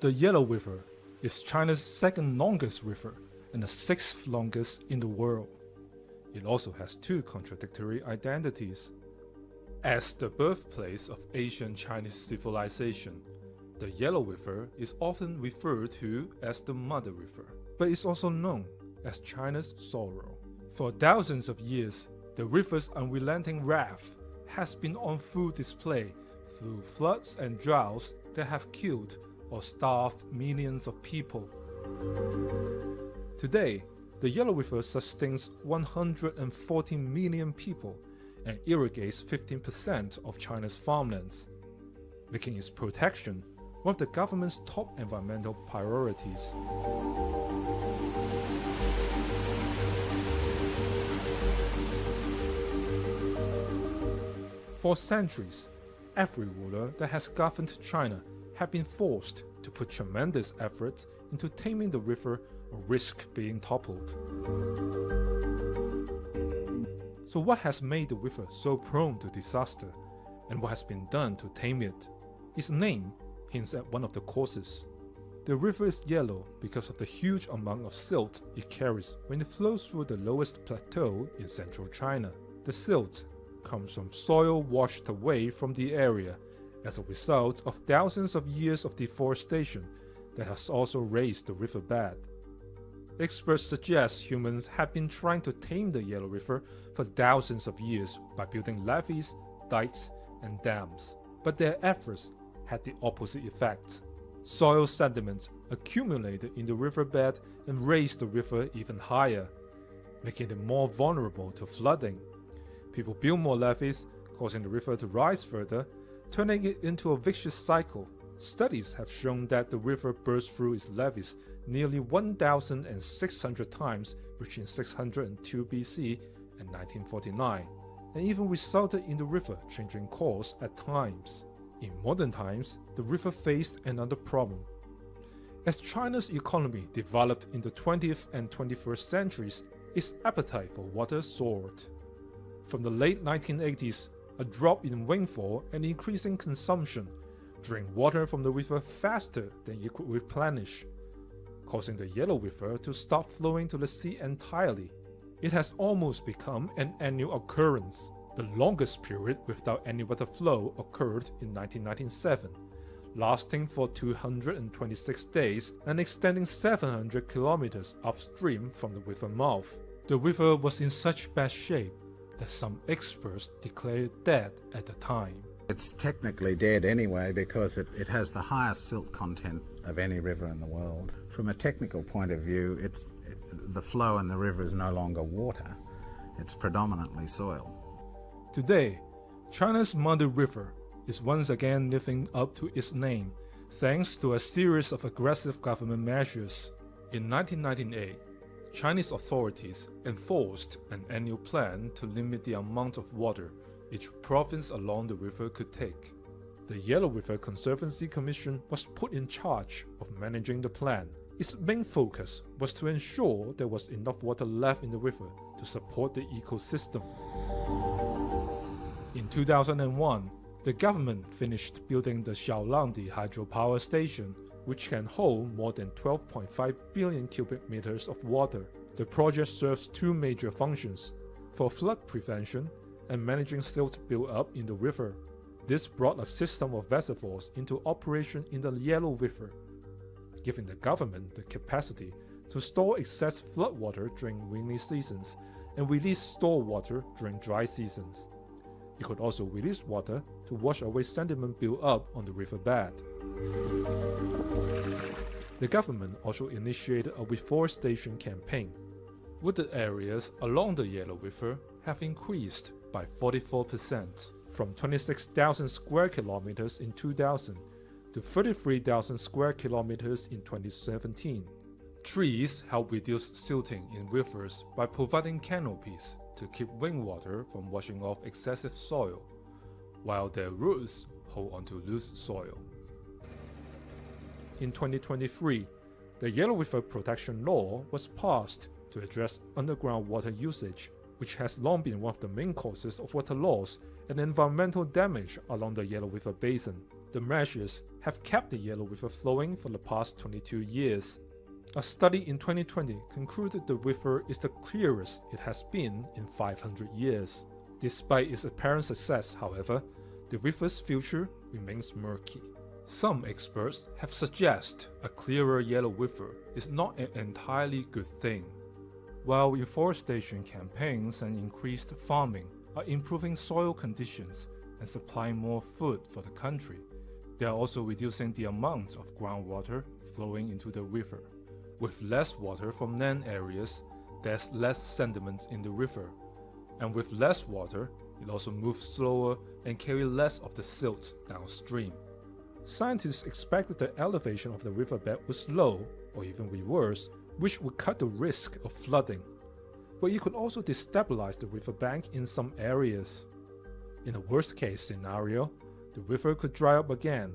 The Yellow River is China's second longest river and the sixth longest in the world. It also has two contradictory identities. As the birthplace of ancient Chinese civilization, the Yellow River is often referred to as the Mother River, but is also known as China's sorrow. For thousands of years, the river's unrelenting wrath has been on full display through floods and droughts that have killed or starved millions of people. Today, the Yellow River sustains 140 million people and irrigates 15% of China's farmlands, making its protection one of the government's top environmental priorities. For centuries, every ruler that has governed China have been forced to put tremendous efforts into taming the river or risk being toppled. So what has made the river so prone to disaster, and what has been done to tame it? Its name hints at one of the causes. The river is yellow because of the huge amount of silt it carries when it flows through the lowest plateau in central China. The silt comes from soil washed away from the area as a result of thousands of years of deforestation that has also raised the riverbed. Experts suggest humans have been trying to tame the Yellow River for thousands of years by building levees, dikes, and dams, but their efforts had the opposite effect. Soil sediment accumulated in the riverbed and raised the river even higher, making it more vulnerable to flooding. People built more levees, causing the river to rise further, turning it into a vicious cycle. Studies have shown that the river burst through its levees nearly 1,600 times between 602 BC and 1949, and even resulted in the river changing course at times. In modern times, the river faced another problem. As China's economy developed in the 20th and 21st centuries, its appetite for water soared. From the late 1980s, a drop in rainfall and increasing consumption drained water from the river faster than it could replenish, causing the Yellow River to stop flowing to the sea entirely. It has almost become an annual occurrence. The longest period without any water flow occurred in 1997, lasting for 226 days and extending 700 kilometers upstream from the river mouth. The river was in such bad shape that some experts declared it dead at the time. It's technically dead anyway because it has the highest silt content of any river in the world. From a technical point of view, the flow in the river is no longer water, it's predominantly soil. Today, China's Mother River is once again living up to its name thanks to a series of aggressive government measures. In 1998, Chinese authorities enforced an annual plan to limit the amount of water each province along the river could take. The Yellow River Conservancy Commission was put in charge of managing the plan. Its main focus was to ensure there was enough water left in the river to support the ecosystem. In 2001, the government finished building the Xiaolangdi hydropower station, which can hold more than 12.5 billion cubic meters of water. The project serves two major functions: for flood prevention and managing silt build-up in the river. This brought a system of reservoirs into operation in the Yellow River, giving the government the capacity to store excess floodwater during rainy seasons and release stored water during dry seasons. It could also release water to wash away sediment built up on the riverbed. The government also initiated a reforestation campaign. Wooded areas along the Yellow River have increased by 44%, from 26,000 square kilometers in 2000 to 33,000 square kilometers in 2017. Trees help reduce silting in rivers by providing canopies to keep rainwater from washing off excessive soil, while their roots hold onto loose soil. In 2023, the Yellow River Protection Law was passed to address underground water usage, which has long been one of the main causes of water loss and environmental damage along the Yellow River Basin. The measures have kept the Yellow River flowing for the past 22 years. A study in 2020 concluded the river is the clearest it has been in 500 years. Despite its apparent success, however, the river's future remains murky. Some experts have suggested a clearer Yellow River is not an entirely good thing. While reforestation campaigns and increased farming are improving soil conditions and supplying more food for the country, they are also reducing the amount of groundwater flowing into the river. With less water from land areas, there's less sediment in the river, and with less water, it also moves slower and carries less of the silt downstream. Scientists expected the elevation of the riverbed would slow or even reverse, which would cut the risk of flooding. But it could also destabilize the riverbank in some areas. In a worst-case scenario, the river could dry up again,